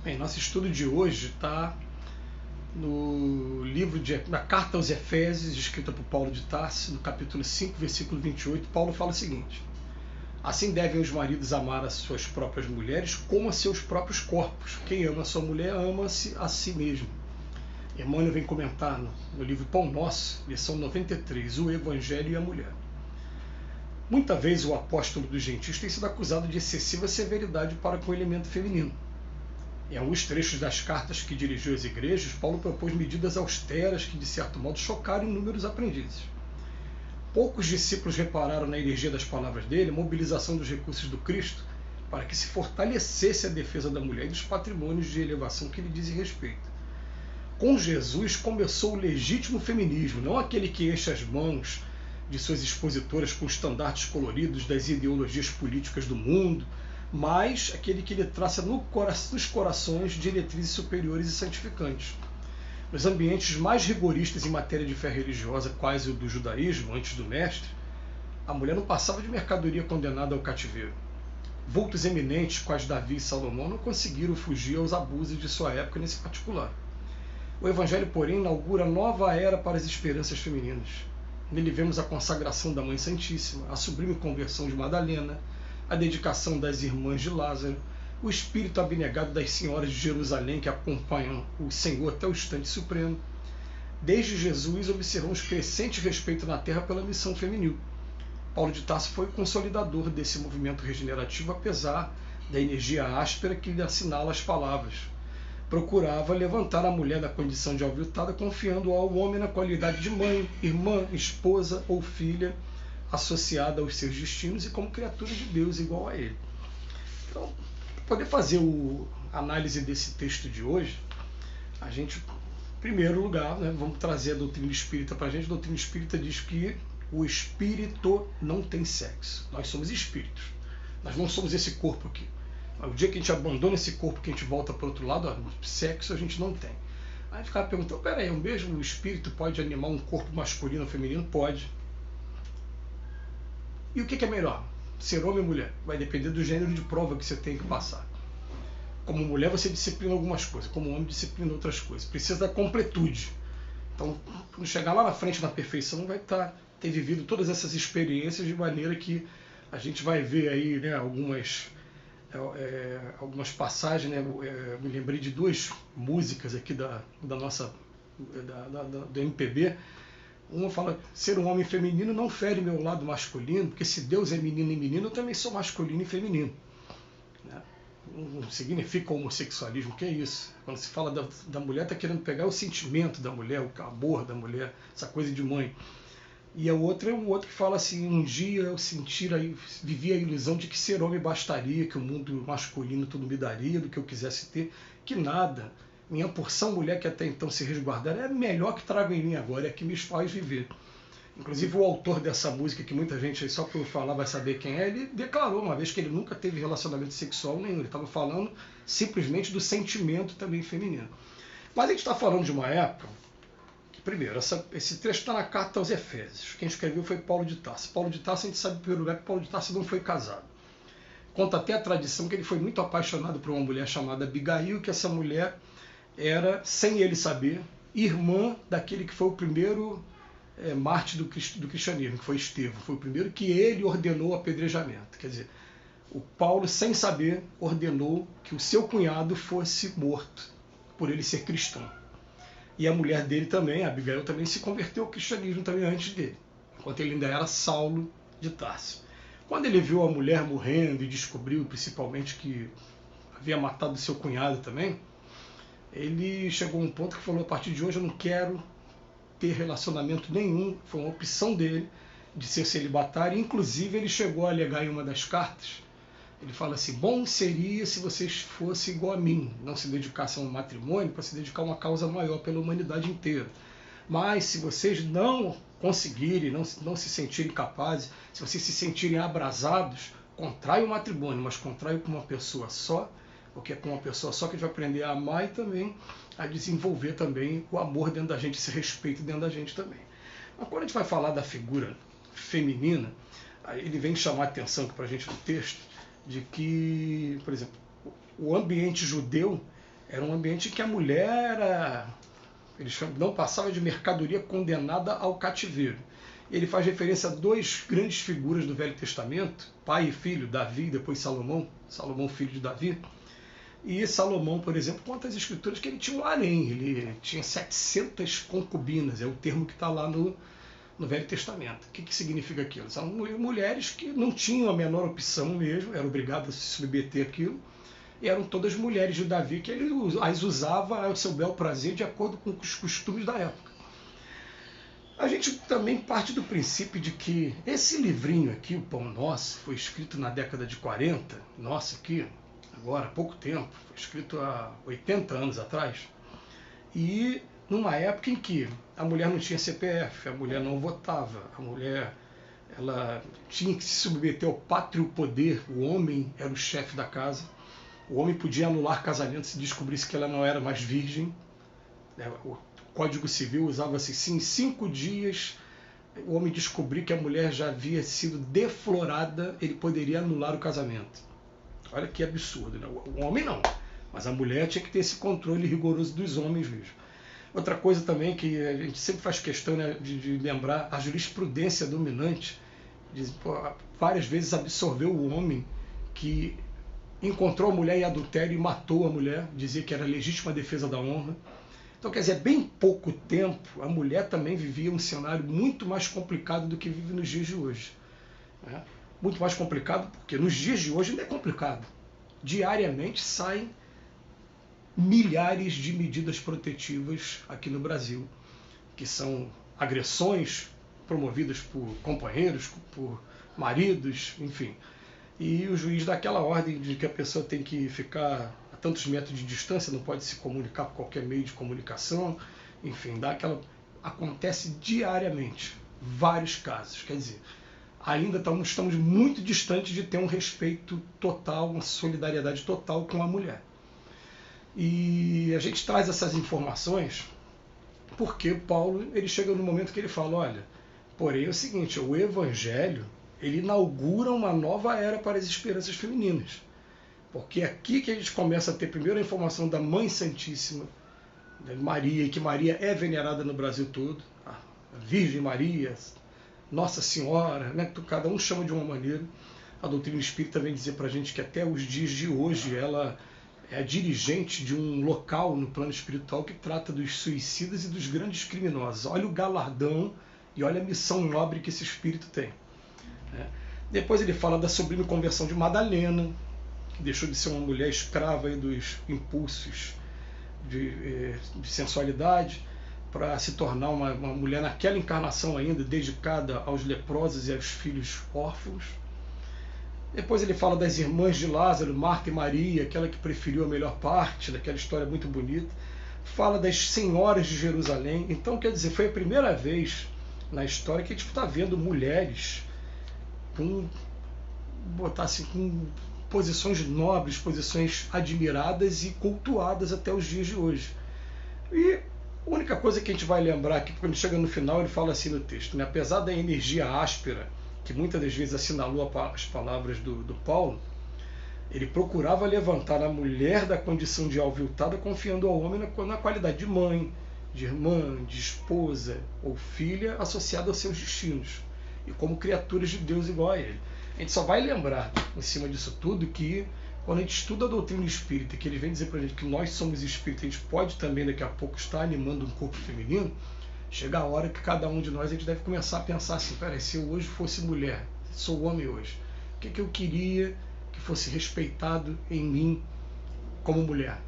Bem, nosso estudo de hoje está no na Carta aos Efésios, escrita por Paulo de Tarso, no capítulo 5, versículo 28. Paulo fala o seguinte: assim devem os maridos amar as suas próprias mulheres como a seus próprios corpos. Quem ama a sua mulher ama-se a si mesmo. Emmanuel vem comentar no livro Pão Nosso, lição 93, o Evangelho e a Mulher. Muita vez o apóstolo dos gentios tem sido acusado de excessiva severidade para com o elemento feminino. Em alguns trechos das cartas que dirigiu às igrejas, Paulo propôs medidas austeras que, de certo modo, chocaram inúmeros aprendizes. Poucos discípulos repararam na energia das palavras dele a mobilização dos recursos do Cristo para que se fortalecesse a defesa da mulher e dos patrimônios de elevação que lhe dizem respeito. Com Jesus começou o legítimo feminismo, não aquele que enche as mãos de suas expositoras com estandartes coloridos das ideologias políticas do mundo, mas aquele que lhe traça nos corações diretrizes superiores e santificantes. Nos ambientes mais rigoristas em matéria de fé religiosa, quais o do judaísmo, antes do mestre, a mulher não passava de mercadoria condenada ao cativeiro. Vultos eminentes, quais Davi e Salomão, não conseguiram fugir aos abusos de sua época nesse particular. O Evangelho, porém, inaugura nova era para as esperanças femininas. Nele vemos a consagração da Mãe Santíssima, a sublime conversão de Madalena, a dedicação das irmãs de Lázaro, o espírito abnegado das senhoras de Jerusalém que acompanham o Senhor até o instante supremo. Desde Jesus observamos crescente respeito na terra pela missão feminil. Paulo de Tarso foi o consolidador desse movimento regenerativo, apesar da energia áspera que lhe assinala as palavras. Procurava levantar a mulher da condição de aviltada, confiando ao homem na qualidade de mãe, irmã, esposa ou filha, associada aos seus destinos e como criatura de Deus igual a ele. Então, para poder fazer a análise desse texto de hoje, a gente, em primeiro lugar, vamos trazer a doutrina espírita para a gente. A doutrina espírita diz que o espírito não tem sexo. Nós somos espíritos. Nós não somos esse corpo aqui. O dia que a gente abandona esse corpo, que a gente volta para o outro lado, sexo a gente não tem. Aí a gente ficava perguntando, peraí, o mesmo espírito pode animar um corpo masculino ou feminino? Pode. E o que é melhor? Ser homem ou mulher? Vai depender do gênero de prova que você tem que passar. Como mulher você disciplina algumas coisas, como homem disciplina outras coisas. Precisa da completude. Então, quando chegar lá na frente na perfeição, vai ter vivido todas essas experiências de maneira que a gente vai ver aí algumas passagens, me lembrei de duas músicas aqui da nossa do MPB. Uma fala: ser um homem feminino não fere meu lado masculino, porque se Deus é menino e menino, eu também sou masculino e feminino. Não significa homossexualismo, que é isso? Quando se fala da mulher, está querendo pegar o sentimento da mulher, o amor da mulher, essa coisa de mãe. E a outra é um outro que fala assim: um dia eu vivi a ilusão de que ser homem bastaria, que o mundo masculino tudo me daria, do que eu quisesse ter, que nada. Minha porção mulher que até então se resguardara é a melhor que trago em mim agora, é a que me faz viver. Inclusive o autor dessa música, que muita gente só por falar vai saber quem é, ele declarou uma vez que ele nunca teve relacionamento sexual nenhum, ele estava falando simplesmente do sentimento também feminino. Mas a gente está falando de uma época. Primeiro, esse trecho está na Carta aos Efésios. Quem escreveu foi Paulo de Tarso. Paulo de Tarso, a gente sabe, em primeiro lugar, que Paulo de Tarso não foi casado. Conta até a tradição que ele foi muito apaixonado por uma mulher chamada Abigail, que essa mulher era, sem ele saber, irmã daquele que foi o primeiro mártir do cristianismo, que foi Estevão. Foi o primeiro que ele ordenou o apedrejamento. Quer dizer, o Paulo, sem saber, ordenou que o seu cunhado fosse morto por ele ser cristão. E a mulher dele também, a Abigail, também se converteu ao cristianismo também antes dele, enquanto ele ainda era Saulo de Tarso. Quando ele viu a mulher morrendo e descobriu principalmente que havia matado seu cunhado também, ele chegou a um ponto que falou: a partir de hoje eu não quero ter relacionamento nenhum. Foi uma opção dele de ser celibatário. Inclusive ele chegou a alegar em uma das cartas, ele fala assim: bom seria se vocês fossem igual a mim, não se dedicassem a um matrimônio para se dedicar a uma causa maior pela humanidade inteira. Mas se vocês não conseguirem, não se sentirem capazes, se vocês se sentirem abrasados, contrai o matrimônio, mas contrai com uma pessoa só, porque é com uma pessoa só que a gente vai aprender a amar e também a desenvolver também o amor dentro da gente, esse respeito dentro da gente também. Mas quando a gente vai falar da figura feminina, ele vem chamar a atenção aqui para a gente no texto, de que, por exemplo, o ambiente judeu Era um ambiente em que a mulher era, eles não passava de mercadoria condenada ao cativeiro. Ele faz referência a duas grandes figuras do Velho Testamento, pai e filho, Davi e depois Salomão, Salomão filho de Davi. E Salomão, por exemplo, conta as escrituras que ele tinha um harém, ele tinha 700 concubinas, é o termo que está lá no Velho Testamento. O que significa aquilo? São mulheres que não tinham a menor opção mesmo, eram obrigadas a se submeter àquilo, e eram todas mulheres de Davi que ele as usava ao seu bel prazer de acordo com os costumes da época. A gente também parte do princípio de que esse livrinho aqui, o Pão Nosso, foi escrito na década de 40, nossa, aqui, agora há pouco tempo, foi escrito há 80 anos atrás, e numa época em que a mulher não tinha CPF, a mulher não votava, a mulher ela tinha que se submeter ao pátrio poder, o homem era o chefe da casa, o homem podia anular casamento se descobrisse que ela não era mais virgem. O Código Civil usava-se assim, em 5 dias o homem descobrir que a mulher já havia sido deflorada, ele poderia anular o casamento. Olha que absurdo, né? O homem não, mas a mulher tinha que ter esse controle rigoroso dos homens mesmo. Outra coisa também que a gente sempre faz questão, né, de lembrar, a jurisprudência dominante várias vezes absorveu o homem que encontrou a mulher em adultério e matou a mulher, dizia que era legítima defesa da honra. Então, quer dizer, bem pouco tempo, a mulher também vivia um cenário muito mais complicado do que vive nos dias de hoje. Né? Muito mais complicado porque nos dias de hoje ainda é complicado. Diariamente saem milhares de medidas protetivas aqui no Brasil, que são agressões promovidas por companheiros, por maridos, enfim. E o juiz dá aquela ordem de que a pessoa tem que ficar a tantos metros de distância, não pode se comunicar por qualquer meio de comunicação, enfim, dá aquela... Acontece diariamente, vários casos, quer dizer, ainda estamos muito distantes de ter um respeito total, uma solidariedade total com a mulher. E a gente traz essas informações porque Paulo ele chega no momento que ele fala, olha, porém é o seguinte, o Evangelho ele inaugura uma nova era para as esperanças femininas. Porque é aqui que a gente começa a ter primeiro a informação da Mãe Santíssima, de Maria, e que Maria é venerada no Brasil todo, a Virgem Maria, Nossa Senhora, né? Cada um chama de uma maneira. A doutrina espírita vem dizer para a gente que até os dias de hoje ela é a dirigente de um local no plano espiritual que trata dos suicidas e dos grandes criminosos. Olha o galardão e olha a missão nobre que esse espírito tem. Depois ele fala da sublime conversão de Madalena, que deixou de ser uma mulher escrava aí dos impulsos de sensualidade, para se tornar uma mulher naquela encarnação ainda dedicada aos leprosos e aos filhos órfãos. Depois ele fala das irmãs de Lázaro, Marta e Maria, aquela que preferiu a melhor parte, daquela história muito bonita. Fala das senhoras de Jerusalém. Então, quer dizer, foi a primeira vez na história que a gente está vendo mulheres com posições nobres, posições admiradas e cultuadas até os dias de hoje. E a única coisa que a gente vai lembrar aqui, quando chega no final, ele fala assim no texto, né? Apesar da energia áspera, que muitas das vezes assinalou as palavras do Paulo, ele procurava levantar a mulher da condição de aviltada, confiando ao homem na qualidade de mãe, de irmã, de esposa ou filha, associada aos seus destinos, e como criaturas de Deus igual a ele. A gente só vai lembrar, em cima disso tudo, que quando a gente estuda a doutrina espírita, que ele vem dizer para a gente que nós somos espíritas, a gente pode também daqui a pouco estar animando um corpo feminino, chega a hora que cada um de nós a gente deve começar a pensar assim, peraí, se eu hoje fosse mulher, sou homem hoje, o que eu queria que fosse respeitado em mim como mulher?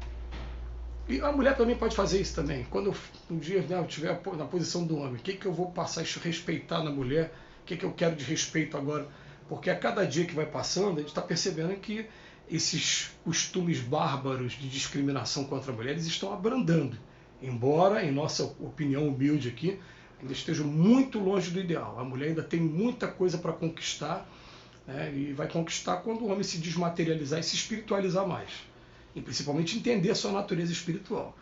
E a mulher também pode fazer isso também. Quando um dia eu estiver na posição do homem, o que eu vou passar a respeitar na mulher? O que eu quero de respeito agora? Porque a cada dia que vai passando, a gente está percebendo que esses costumes bárbaros de discriminação contra mulheres estão abrandando. Embora, em nossa opinião humilde aqui, ainda esteja muito longe do ideal. A mulher ainda tem muita coisa para conquistar, né, e vai conquistar quando o homem se desmaterializar e se espiritualizar mais. E principalmente entender a sua natureza espiritual.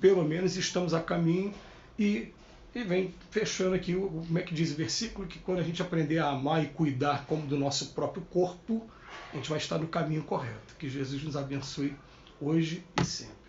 Pelo menos estamos a caminho e vem fechando aqui, como é que diz o versículo, que quando a gente aprender a amar e cuidar como do nosso próprio corpo, a gente vai estar no caminho correto. Que Jesus nos abençoe hoje e sempre.